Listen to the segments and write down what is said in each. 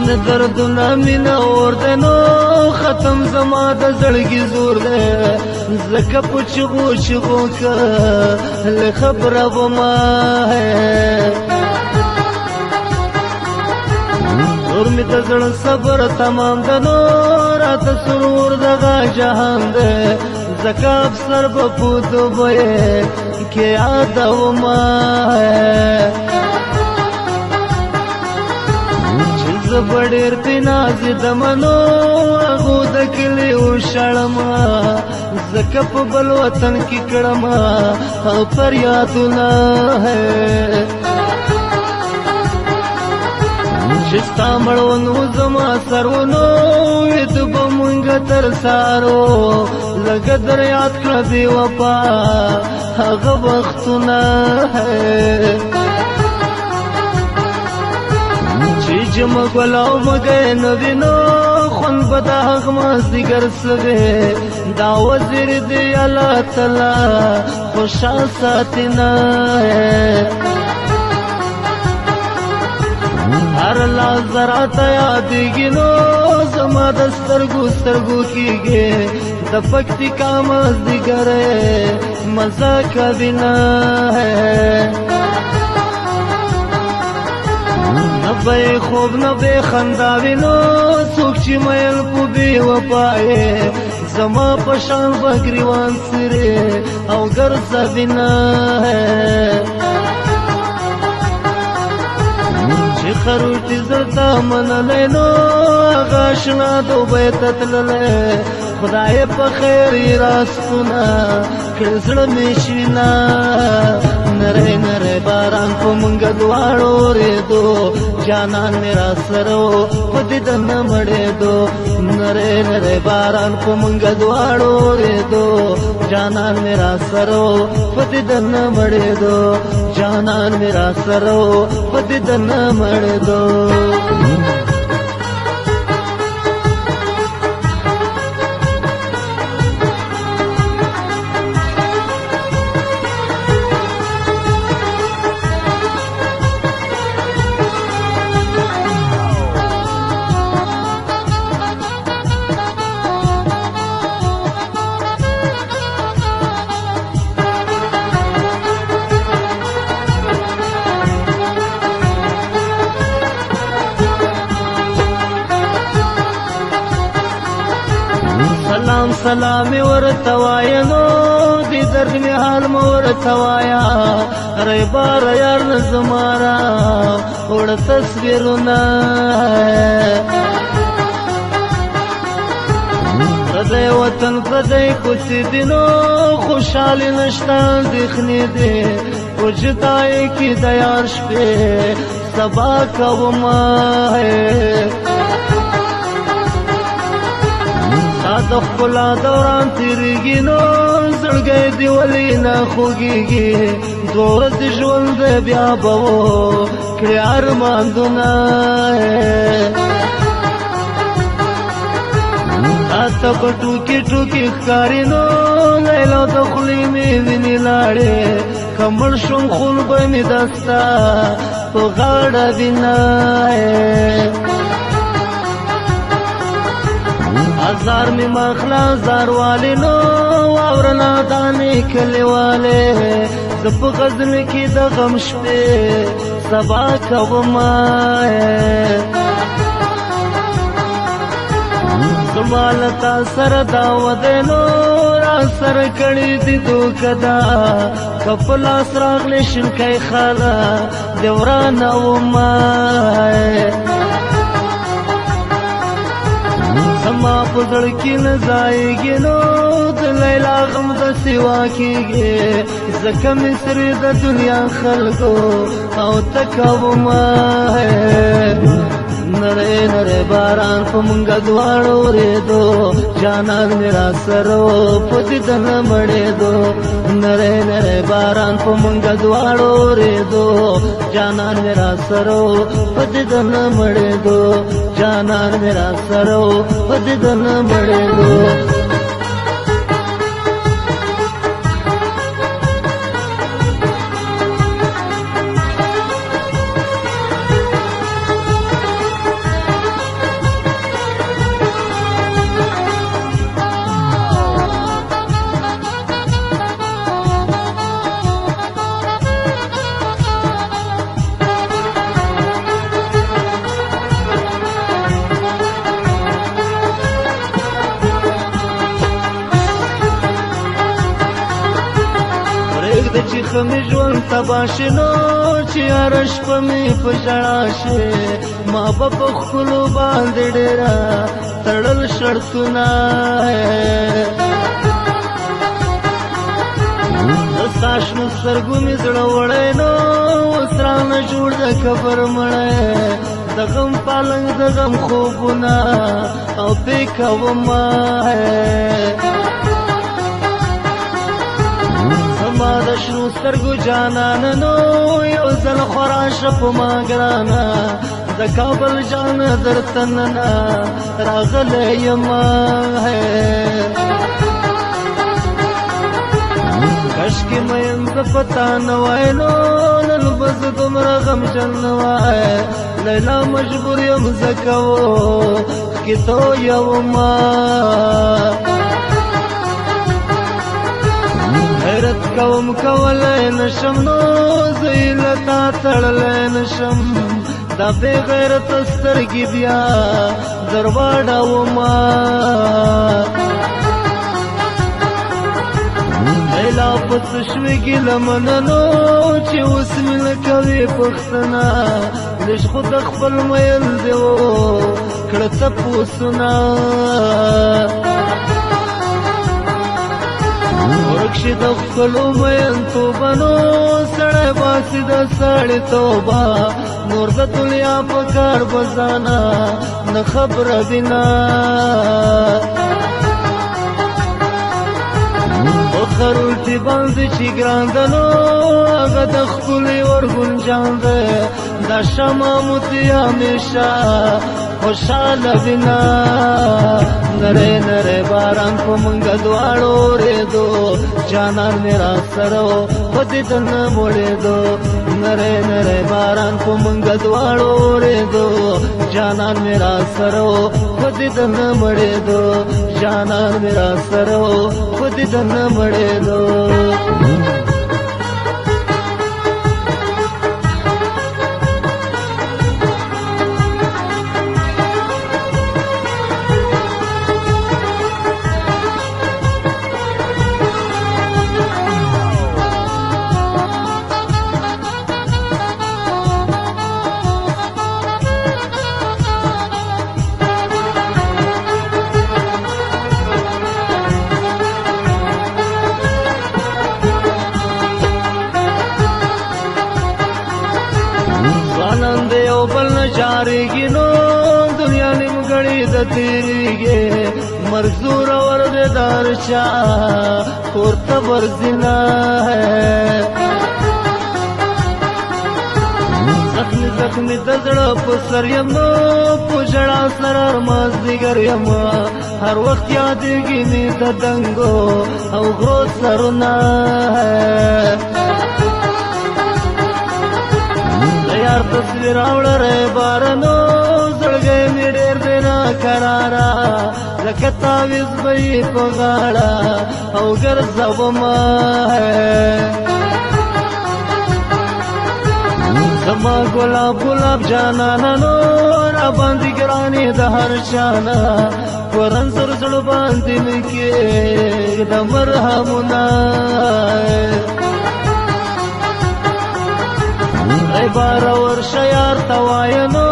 مین دردونه مین اور ده نو ختم زما د زړګي زور ده زکه په چغو چغو که له خبره وما زور می د زړه صبر تمام ده نو راته سرور دغه جهان ده زکه افسر به په دوبه کې یاد وما بډیر پیناز دمنو اغو د کلی او شړما زکه په بل وطن کې کړما او فریادونه شستا مړونو زما سرونو د بمونګ تر سارو لګ در یاد کړ دی وفا هغه وختونه جمع گلاو مگئے نوینو خون بدا حق مازدگر سوے دا وزیر دی اللہ تعالی خوشا ساتنا ہے ہر لازرات یادگی نو زما دسترگو سترگو کی گے دپکتی کا مازدگر مزا کا بنا ہے نبے خوب نبے خنداوینو څوک چې مېل په بي وپای زما پشان بګریوان سره او ګرځوینا چې خروټي زړه منلې نو غاشنا دوبه تتلله خدای په خیر راستونه کړه مشینا نره نره باران په مونږ دواړو ریدو جانان میرا سرو خود دن مړې دو نره نره باران په مونږ دواړو ریدو جانان میرا سرو خود دن مړې دو جانان میرا سرو خود دن مړې دو سلام سلام ورتواینو دی درد می حال مورتوایا ری بار یار نزمارا وړ تصویرونه پردی وطن پردی کوڅې دینو خوشحالي نشته اندېښنې دی په جدایۍ کې د یار شپې سبا کومه د خپلا دوران تیریږي نو زړګی دی ولې نه خوږیږي دوه ورځې ژوند بیا به و کړې ارماندونه تا په ټوکې ټوکې ښکاري نو لیلا د خولې مې وینې لاړې که مړ شوم خون به مې دستا په غاړه وینه ازار می مخلا زار والی نو واورنا دانی کلی والی زپ غزل کی د غم شپې سبا کوما زمالتا سر داود نو را سر کړي دي دوکدا کپلا سراغلی شنکای خالا دیوران او ما زما پزړ کې نه ځایږي نو د لیلا غم د سوا کېږي ځکه مصر د دنیا خلکو او تکوما نره نره باران په مونږ دواړو ریدو جانان میرا سرو په دیدن مړېدو نره نره باران په مونږ دواړو ریدو جانان میرا سرو په دیدن مړېدو جانان میرا سرو په دیدن مړېدو می ژوند تباه شي نو چې هره شپه مې په ژړا شي ما به په ښکلو باندې ډېره تړل شرطونه د ستا شنو سترګو مې زړه وړی نو اوس رانه جوړ د کبر مړی د غم پالنګ د غم خوبونه او پې کومه زما د شنو سترګو جانانه نو یو ځل خو راشه په ما ګرانه د کابل جانه درته ننه راغلی یمه کشکې مین زه پتا نه وای نو نن به زه دومره غمجن نه وای لیلا مجبور یم زه کوو کې تو یومه حیرت کوم کولی نشم نو زه یې له تا تړلی نشم دا بې غیرته سترګې بیا در واړومه لیلا په څه شوې ګیله مننو چې اوس مې نه کوې پوښتنه لږ خو د خپل میل دې و کړه تپوسونه ورک شي د ښکلو میینتوبه نو سړی باسي د سړي توبه نور د دنیا په کار به ځانه نه خبره بنا خر الټي باندې چې ګرانده نو هغه د ښکلي ورګونجان دی دا شمع موتي همیشه خوشحاله وینا نری نری باران په مونږه دواړو اورېدو جانان مې را سره و خو دې ته نه مړېدو نری نری باران په مونږه دواړو اورېدو جانان مې را سره و خو دې ته نه مړېدو جانان مې را سره و خو دې ته نه مړېدو جاریږي نو دنیا نیمګړې د تېرېږي مرګ زورور دی د هر چا کور ته ورځینه زخمي زخمي د زړه په سر یم نو په ژړا سره هر مازدیګر یم هر وخت یادېږي مې د دنګو او غرو سرونه یار تصویر اوړه ری بارنو زړګی مې ډېر دی ناکراره لکه تاویز به یې په غاړه او ګرځومه زما ګلاب ګلاب جانانه نو راباندې ګرانې د هر چانه په رنځور زړه باندې مې کښېږده مرهمونه ای باره ورشه یار ته وایه نو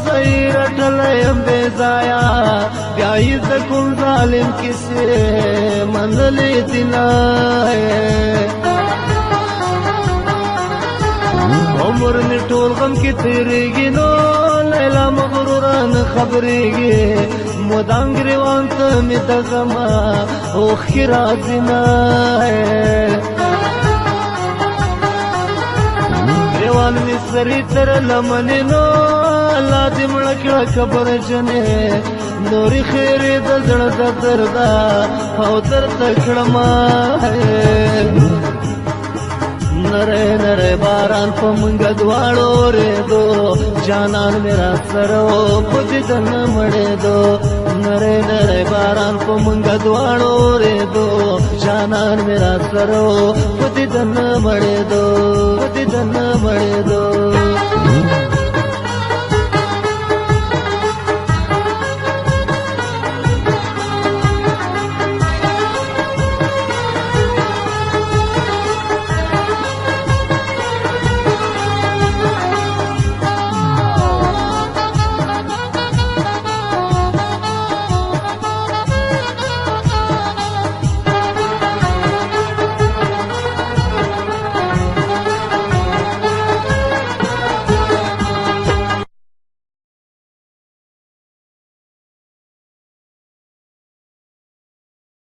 زه یې رټلی یم بې ځایه بیا یې د کوم ظالم کیسې منلې دینه عمر مې ټول غم کې تېرېږي نو لیلا مغروره نه خبرېږي مدام ګریوان ته مې د غمه اوښکې راځي نه ګریوان مې سرې تر لمنې نو الله دې مړه کړه کبرجنې نورې خیرې د زړه د درده او درته کړمه نری نری باران په مونږه دواړو اورېدو جانان مې را سره و خو دې ته نه مړېدو نری نری باران په مونږه دواړو اورېدو جانان مې را سره و خو دې ته نه مړېدو خو دې ته نه مړېدو